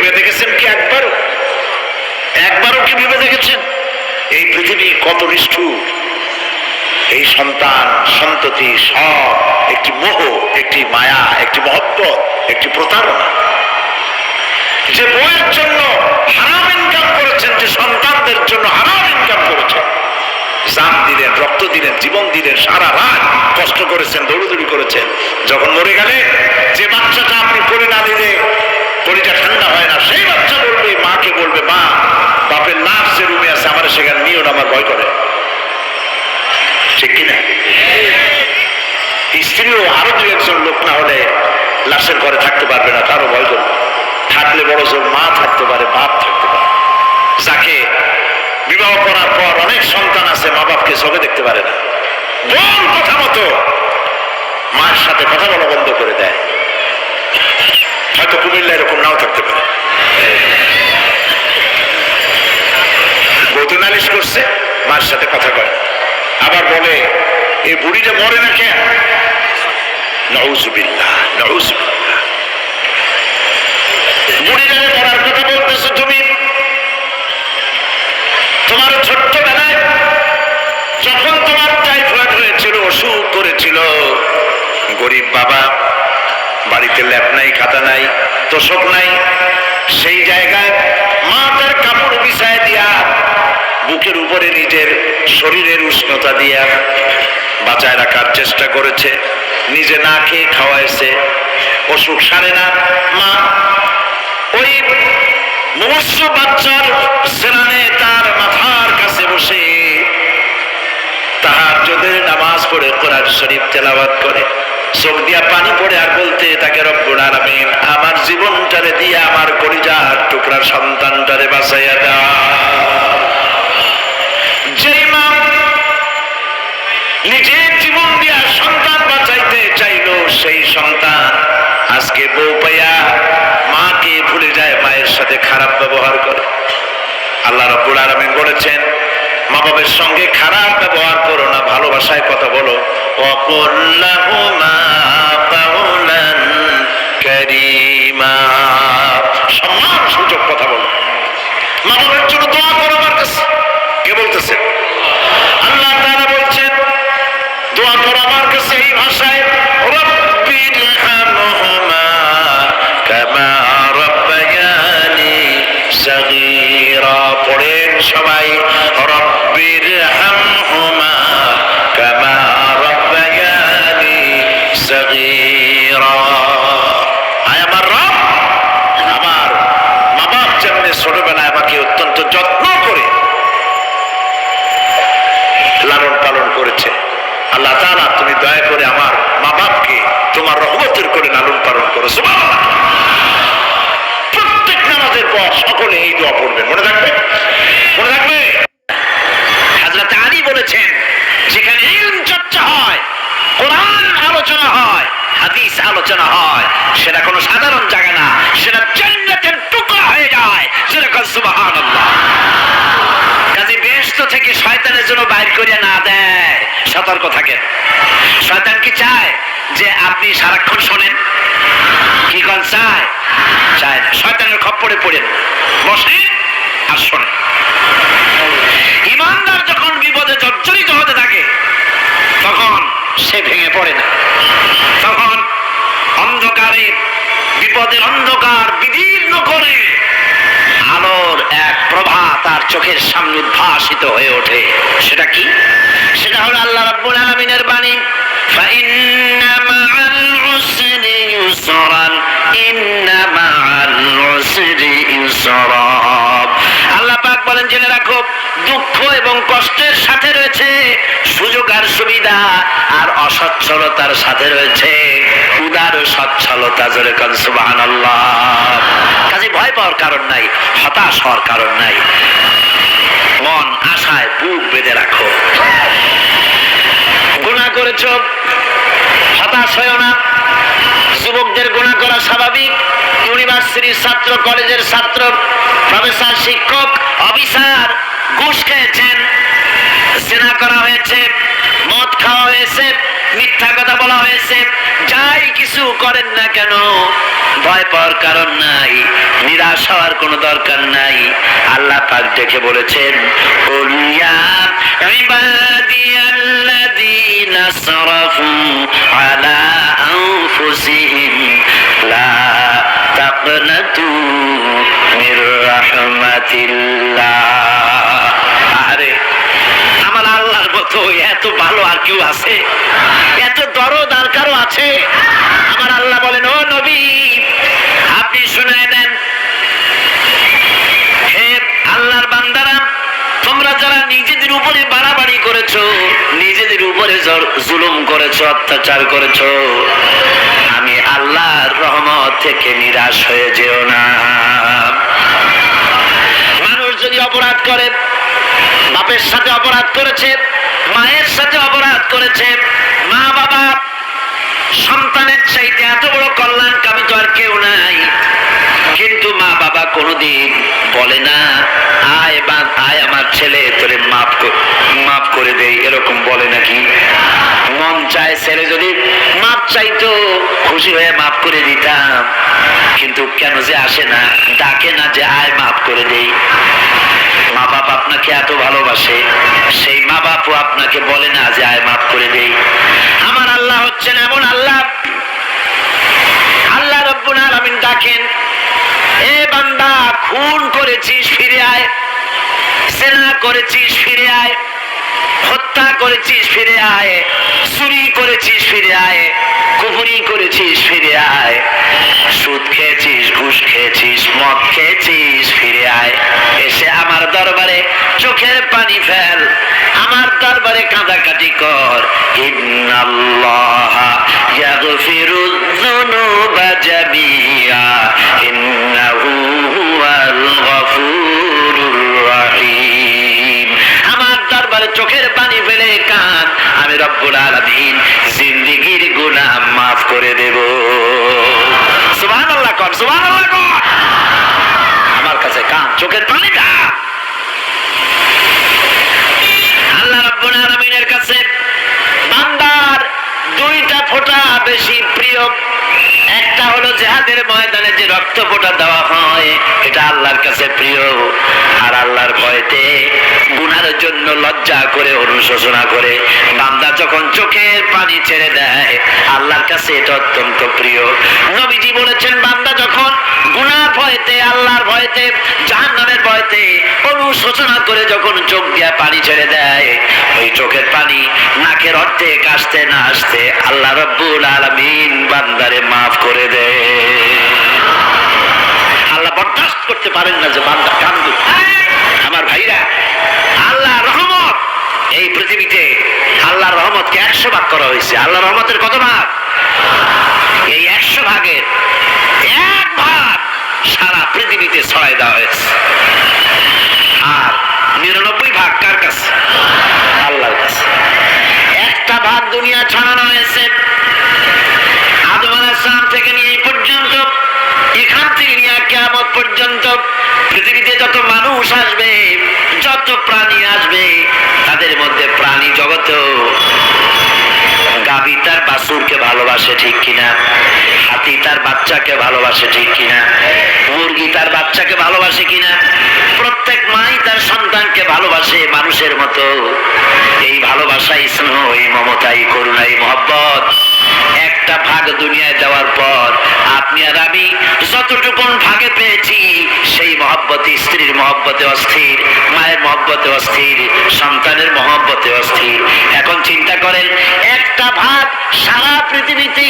ভেবে দেখেছেন কি একবারও কি ভেবে দেখেছেন এই পৃথিবী কত নিষ্ঠুর? এই সন্তান সন্ততি সব একটি মোহ, একটি মায়া, একটি মহব্বত, একটি প্রতারণা। যে বউয়ের জন্য হারাম ইনকাম করেছেন, যে সন্তানদের জন্য হারাম ইনকাম করেছেন, জান দিলেন, রক্ত দিলেন, জীবন দিলেন, সারা রাত কষ্ট করেছেন, দৌড়দৌড়ি করেছেন, যখন মরে গেলে যে বাচ্চাটা আপনি করে না দিলে কলিটা ঠান্ডা হয় না, সেই বাচ্চা বলবে, মাকে বলবে, মা বাপের লাশ যে রুমে আছে আমার সেখানে নিও না, আমার ভয় করে। ঠিক কিনা? স্ত্রীও আরো দু একজন লোক না হলে লাশের ঘরে থাকতে পারবে না, তারও ভয় করবে। থাকলে বড় জোর মা থাকতে পারে, বাপ থাকতে পারে। যাকে বিবাহ করার পর অনেক সন্তান আছে, মা বাপকে চোখে দেখতে পারে না, বোন কথা মতো মায়ের সাথে কথা বলা বন্ধ করে দেয়। হয়তো কুমিল্লা এরকম নাও থাকতে পারে। বউ নালিশ করছে, মায়ের সাথে কথা কয়, আবার বলে এই বুড়িটা মরে না কেন? নাউযুবিল্লাহ, নাউযুবিল্লাহ। বুড়িটা মরার কথা বলতেছো তুমি? তোমার ছোট্টবেলায় যখন তোমার টাইফয়েড হয়েছিল, অসুখ করেছিল, গরিব বাবা, বাড়িতে ল্যাপ নাই, খাতা নাই, তোষক নাই, সেই জায়গায় মা তার কাপড় বিছায় দিয়া বুকের উপরে নিজের শরীরের উষ্ণতা দিয়া বাঁচায় রাখার চেষ্টা করেছে, নিজে না খেয়ে খাওয়াইছে, অসুখ সারে না। মা ওই মুমূর্ষ বাচ্চার সেনানে তার মাথার কাছে বসে তাহাজ্জুদের নামাজ পড়ে কোরআন শরীফ তেলাওয়াত করে, চোখ দিয়া পানি পড়ে আর বলতে তাকে, রব্বুল আলামিন আমার জীবনটারে দিয়া আমার কলিজার টুকরা সন্তানটারে বাঁচাইয়া দাও। যেই মা নিজের জীবন দিয়া সন্তান বাঁচাইতে চাইলো, সেই সন্তান আজকে বউ পাইয়া মাকে ভুলে যায়, মায়ের সাথে খারাপ ব্যবহার করে। আল্লাহ রাব্বুল আলামিন বলেছেন, মা বাবার সঙ্গে খারাপ ব্যবহার করো না, ভালোবাসায় কথা বলো। ওয়াকুল লাহুমা কাওলান কারীমা, সম্মান সূচক কথা বলো। মা বাবার জন্য দোয়া করো আমার কাছে। কে বলতেছে? আল্লাহ তাআলা বলছেন দোয়া করো আমার কাছে এই ভাষায়, রব্বিরহামহুমা কামা রাব্বায়ানি সাগীরা। পড়েন সবাই, রব্বিরহামহুমা কামা রাব্বায়ানি সাগীরা। আয় আমার রব, আমার মা বাপ যেমন ছোটবেলায় আমাকে অত্যন্ত যত্ন করে লালন পালন করেছে, আল্লাহ তাআলা তুমি দয়া করে আমার মা বাপকে তোমার রহমতের করে লালন পালন করো। সুবহানাল্লাহ। প্রত্যেক নামাজের পর সকলে এই দোয়া পড়বেন, মনে থাকবে? মনে থাকবে? হযরত আলী বলেছেন, যেখানে ইলম চর্চা হয়, কোরআন আলোচনা হয়, হাদিস আলোচনা হয়, সেটা কোনো সাধারণ জায়গা না, সেটা জান্নাতের টুকরা হয়ে যায়। যেরকম সুবহানাল্লাহ। কাজে বেহেশত থেকে শয়তানের জন্য বাইর করে না দেয়, সতর্ক থাকেন। শয়তান কি চায় যে আপনি সারাক্ষণ শোনেন? কি কোন চায়? চায় না। শয়তানের খপ্পরে পড়েন, বসে আর শোনেন। ইমানদার যখন বিপদে জর্জরিত হতে থাকে তখন সে ভেঙে পড়ে না, তখন অন্ধকারে বিপদের অন্ধকার বিদীর্ণ করে আলোর এক প্রভা তার চোখের সামনে উদ্ভাসিত হয়ে ওঠে। সেটা কি? সেটা হলো আল্লাহ রাব্বুল আলামিনের বাণী, ফাইন্না মাআল উসরি ইউসরান, ইন্না মাআল উসরি ইউসরা। আল্লাহ পাক বলেন, জেনে রাখো, দুঃখ এবং কষ্টের সাথে রয়েছে সুযোগ আর সুবিধা, আর অসচ্ছলতার সাথে রয়েছে উদার সচ্ছলতা। জোরে কান সুবহানাল্লাহ। কাজে ভয় পাওয়ার কারণ নাই, হতাশ হওয়ার কারণ নাই, মন আশায় বুক বেঁধে রাখো। গুনাহ করেছো, হতাশ হয়ো না। যুবকদের গুনাহ করা স্বাভাবিক। ইউনিভার্সিটির ছাত্র, কলেজের ছাত্র, প্রফেসর, শিক্ষক, অফিসার ঘুষ খেয়েছেন, জিনা করা হয়েছে, মদ খাওয়া হয়েছে, মিথ্যা কথা বলা হয়েছে। যাই কিছু করেন না কেন ভয় পাওয়ার কারণ নাই, নিরাশ হওয়ার কোনো দরকার নাই। আল্লাহ পাক দেখে বলেছেন, উলিয়া ইবাদিয়াল্লাযীনা আসরাফু আলা আনফুসিহিম লা তাকনাতু মির রাহমাতিল্লাহ। আরে আমার আল্লাহর মতো এত ভালো আর কেউ আছে? এত দরদ আর কারো আছে? আমার আল্লাহ বলেন, ও নবী আপনি শুনে নেন, হে আল্লাহর বান্দারা, তোমরা যারা নিজেদের উপরে বাড়াবাড়ি করেছো, নিজেদের উপরে জুলুম করেছো, অত্যাচার করেছো, আমি আল্লাহর রহমত থেকে নিরাশ হয়ে যেও না। মানুষ যদি অপরাধ করে, বাপের সাথে অপরাধ করেছে, মায়ের সাথে অপরাধ করেছে, মা বাবা সন্তানের চাইতে এত বড় কল্যাণকামী তো আর কেউ নাই, কিন্তু মা বাবা কোনোদিন বলে না আয় আমার ছেলে তোরে মাফ করে দেই, এরকম বলে নাকি? মন চায় ছেলে যদি মাপ চাইতো খুশি হয়ে মাফ করে দিতাম, কিন্তু কেন যে আসে না, ডাকে না যে আয় মাফ করে দেই। মা বাপ আপনাকে এত ভালোবাসে, সেই মা বাপও আপনাকে বলে না যে আয় মাফ করে দেই। আমার আল্লাহ হচ্ছেন এমন আল্লাহ, আল্লাহ রব্বুল আলামিন ডাকেন, এ বান্দা খুন করেছিস ফিরে আয়, জেনা করেছিস ফিরে আয়, হত্যা করেছিস ফিরে আয়, চুরি করেছিস ফিরে আয়, কুফরি করেছিস ফিরে আয়, সুদ খেয়েছিস, ঘুষ খেয়েছিস, মদ খেয়েছিস ফিরে আয়, এসে আমার দরবারে চোখের পানি ফেল, আমার দরবারে কাঁদাকাটি কর। ইন্নাল্লাহা ইয়াগফিরুয যুনুবা জামিআ ইন্নাহু হুয়াল গফুরুর রাহিম। আমার দরবারে চোখের পানি ফেলে কাঁদ, আমি রব্বুল আলামিন জিন্দেগীর গুনাহ মাফ করে দেব। সুবহানাল্লাহ কর, সুবহানাল্লাহ কর। আমার কাছে কাঁদ, চোখের পানি দাও। আল্লাহ রব্বুল আলামিনের কাছে বান্দার দুইটা ফোঁটা বেশি প্রিয়। একটা হলো জিহাদের ময়দানে যে রক্ত ফোঁটা দেওয়া হয়, এটা আল্লাহর কাছে প্রিয়। আর আল্লাহর ভয়তে গুনার জন্য লজ্জা করে, অনুশোচনা করে বান্দা যখন চোখের পানি ছেড়ে দেয়, আল্লাহর কাছে এটা অত্যন্ত প্রিয়। নবীজি বলেছেন, বান্দা যখন গুনার ভয়তে, আল্লাহর ভয়তে, জাহান্নামের ভয়তে অনুশোচনা করে যখন চোখ দিয়ে পানি ছেড়ে দেয়, ওই চোখের পানি নাকের অর্ধেক আসতে না আসতে আল্লাহ রব্বুল আলামিন বান্দারে মাফ করে দেয়। আল্লাহ বরদাস্ত করতে পারেন না যে বান্দা কান্দুক। আমার ভাইরা, আল্লাহ রহমত এই পৃথিবীতে, আল্লাহর রহমতকে 100 ভাগ করা হয়েছে। আল্লাহ রহমতের কত ভাগ? এই 100 ভাগের 1 ভাগ সারা পৃথিবীতে ছড়াই দেওয়া হয়েছে। আর 99 ভাগ কার কাছে? আল্লাহর কাছে। একটা ভাগ দুনিয়া ছড়ানো হয়েছে আদম আলাইহিস সালাম থেকে নিয়ে এই পর্যন্ত, এখান থেকে নিয়ে কিয়ামত পর্যন্ত পৃথিবীতে যত মানুষ আসবে, যত প্রাণী আসবে, তাদের মধ্যে প্রাণী জগত গাভী তার বাছুরকে ভালোবাসে ঠিক কিনা, হাতি তার বাচ্চাকে ভালোবাসে ঠিক কিনা, মুরগি তার বাচ্চাকে ভালোবাসে কিনা, প্রত্যেক মাই তার সন্তানকে ভালোবাসে মানুষের মতো। এই ভালোবাসা, স্নেহ, এই মমতা, এই করুণা, এই মহব্বত একটা ভাগ দুনিয়ায় দেওয়ার পর আপনি আর আমি যতটুকুন ভাগে পেয়েছি, সেই মহব্বতে, স্ত্রীর মহব্বতে অস্থির, মায়ের মহব্বতে অস্থির, সন্তানের মহব্বতে অস্থির। এখন চিন্তা করেন, একটা ভাগ সারা পৃথিবীতে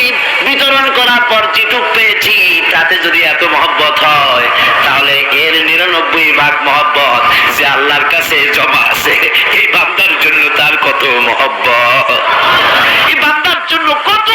বিতরণ করার পর যেটুক পেয়েছি, তাতে যদি এত মহব্বত হয়, তাহলে এর 99 ভাগ মহব্বত যে আল্লাহর কাছে জমা আছে, এই বান্দার জন্য তার কত মহব্বত, এই বান্দার জন্য কত